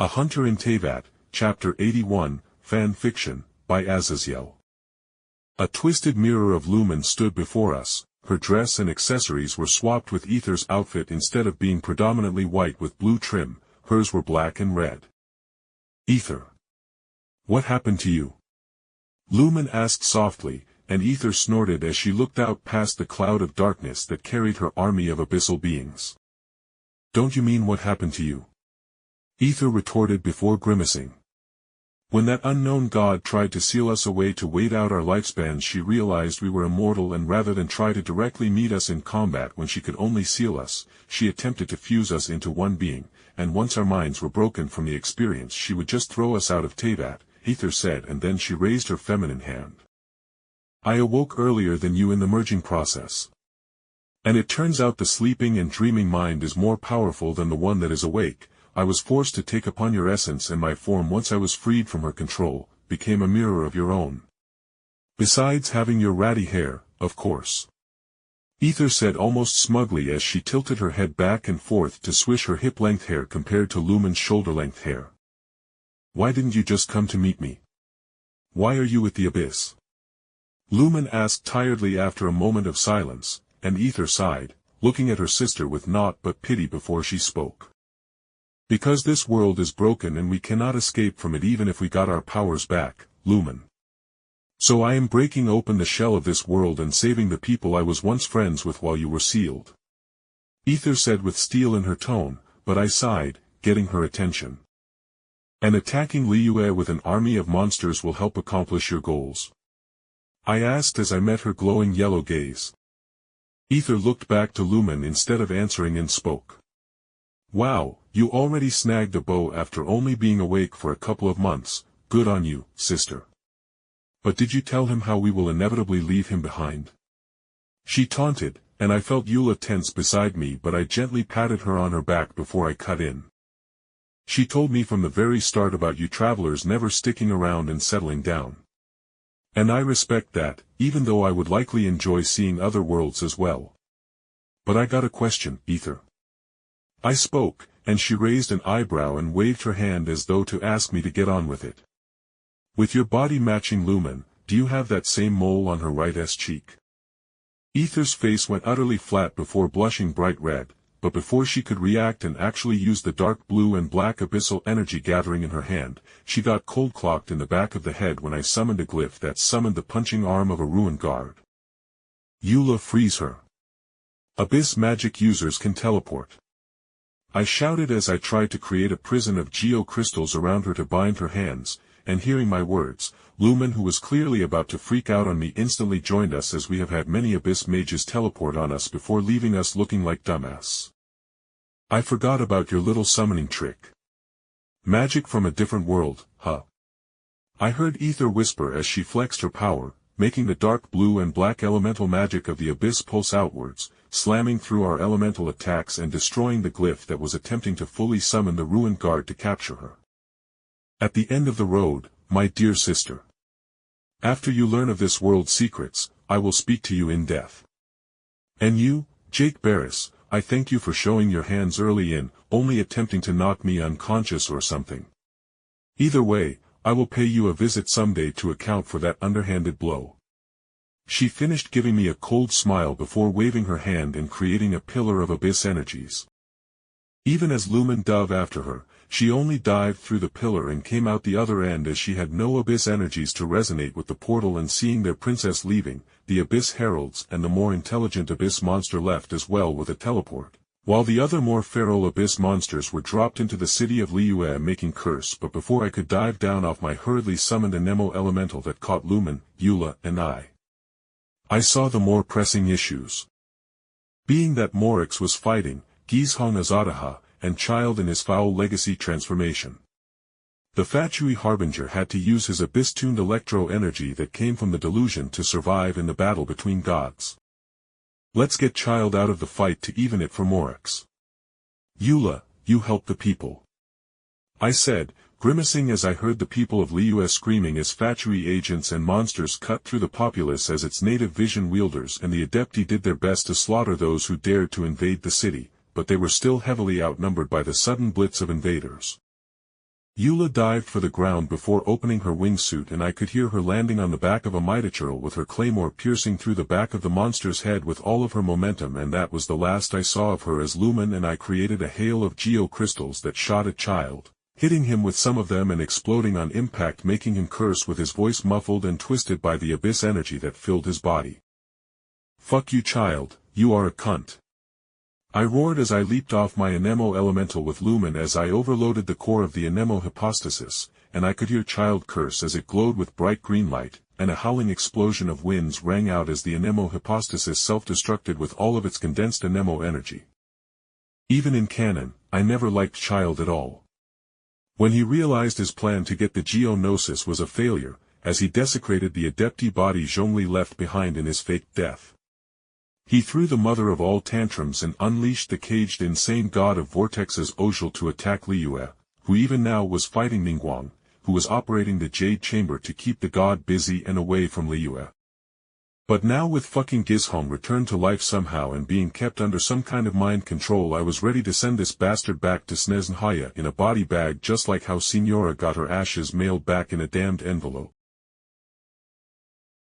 A Hunter in Teyvat, Chapter 81, Fan Fiction, by Azazyel. A twisted mirror of Lumine stood before us. Her dress and accessories were swapped with Aether's outfit. Instead of being predominantly white with blue trim, hers were black and red. Aether. What happened to you? Lumine asked softly, and Aether snorted as she looked out past the cloud of darkness that carried her army of abyssal beings. Don't you mean what happened to you? Aether retorted before grimacing. When that unknown god tried to seal us away to wait out our lifespans, she realized we were immortal, and rather than try to directly meet us in combat when she could only seal us, she attempted to fuse us into one being, and once our minds were broken from the experience she would just throw us out of Teyvat, Aether said, and then she raised her feminine hand. I awoke earlier than you in the merging process. And it turns out the sleeping and dreaming mind is more powerful than the one that is awake. I was forced to take upon your essence, and my form, once I was freed from her control, became a mirror of your own. Besides having your ratty hair, of course. Aether said almost smugly as she tilted her head back and forth to swish her hip-length hair compared to Lumine's shoulder-length hair. Why didn't you just come to meet me? Why are you with the abyss? Lumine asked tiredly after a moment of silence, and Aether sighed, looking at her sister with naught but pity before she spoke. Because this world is broken and we cannot escape from it even if we got our powers back, Lumine. So I am breaking open the shell of this world and saving the people I was once friends with while you were sealed. Aether said with steel in her tone, but I sighed, getting her attention. And attacking Liyue with an army of monsters will help accomplish your goals? I asked as I met her glowing yellow gaze. Aether looked back to Lumine instead of answering and spoke. Wow, you already snagged a bow after only being awake for a couple of months. Good on you, sister. But did you tell him how we will inevitably leave him behind? She taunted, and I felt Eula tense beside me, but I gently patted her on her back before I cut in. She told me from the very start about you travelers never sticking around and settling down. And I respect that, even though I would likely enjoy seeing other worlds as well. But I got a question, Aether. I spoke, and she raised an eyebrow and waved her hand as though to ask me to get on with it. With your body matching Lumine, do you have that same mole on her right cheek? Aether's face went utterly flat before blushing bright red, but before she could react and actually use the dark blue and black abyssal energy gathering in her hand, she got cold-clocked in the back of the head when I summoned a glyph that summoned the punching arm of a ruined guard. Eula, freeze her. Abyss magic users can teleport. I shouted as I tried to create a prison of geo-crystals around her to bind her hands, and hearing my words, Lumine, who was clearly about to freak out on me, instantly joined us, as we have had many abyss mages teleport on us before, leaving us looking like dumbass. I forgot about your little summoning trick. Magic from a different world, huh? I heard Aether whisper as she flexed her power, making the dark blue and black elemental magic of the abyss pulse outwards, slamming through our elemental attacks and destroying the glyph that was attempting to fully summon the ruined guard to capture her. At the end of the road, my dear sister. After you learn of this world's secrets, I will speak to you in death. And you, Jake Barris, I thank you for showing your hands early in, only attempting to knock me unconscious or something. Either way, I will pay you a visit someday to account for that underhanded blow. She finished giving me a cold smile before waving her hand and creating a pillar of abyss energies. Even as Lumine dove after her, she only dived through the pillar and came out the other end, as she had no abyss energies to resonate with the portal, and seeing their princess leaving, the abyss heralds and the more intelligent abyss monster left as well with a teleport, while the other more feral abyss monsters were dropped into the city of Liyue making curse. But before I could dive down off my hurriedly summoned Anemo elemental that caught Lumine, Eula, and I saw the more pressing issues. Being that Morix was fighting Gizhong Azadaha, and Child in his foul legacy transformation. The Fatui Harbinger had to use his abyss-tuned electro-energy that came from the delusion to survive in the battle between gods. Let's get Child out of the fight to even it for Morix. Eula, you help the people. I said, grimacing as I heard the people of Liyue screaming as Fatui agents and monsters cut through the populace as its native vision wielders and the Adepti did their best to slaughter those who dared to invade the city, but they were still heavily outnumbered by the sudden blitz of invaders. Eula dived for the ground before opening her wingsuit, and I could hear her landing on the back of a mitochurl with her claymore piercing through the back of the monster's head with all of her momentum, and that was the last I saw of her as Lumine and I created a hail of geo-crystals that shot at Child, hitting him with some of them and exploding on impact, making him curse with his voice muffled and twisted by the abyss energy that filled his body. "Fuck you, Child, you are a cunt," I roared as I leaped off my Anemo elemental with Lumine as I overloaded the core of the Anemo hypostasis, and I could hear Child curse as it glowed with bright green light, and a howling explosion of winds rang out as the Anemo hypostasis self-destructed with all of its condensed Anemo energy. Even in canon, I never liked Child at all. When he realized his plan to get the Geonosis was a failure, as he desecrated the Adepti body Zhongli left behind in his fake death. He threw the mother of all tantrums and unleashed the caged insane god of vortexes Ozhel to attack Liyue, who even now was fighting Ningguang, who was operating the Jade Chamber to keep the god busy and away from Liyue. But now with fucking Gizhong returned to life somehow and being kept under some kind of mind control, I was ready to send this bastard back to Sneznhaya in a body bag, just like how Signora got her ashes mailed back in a damned envelope.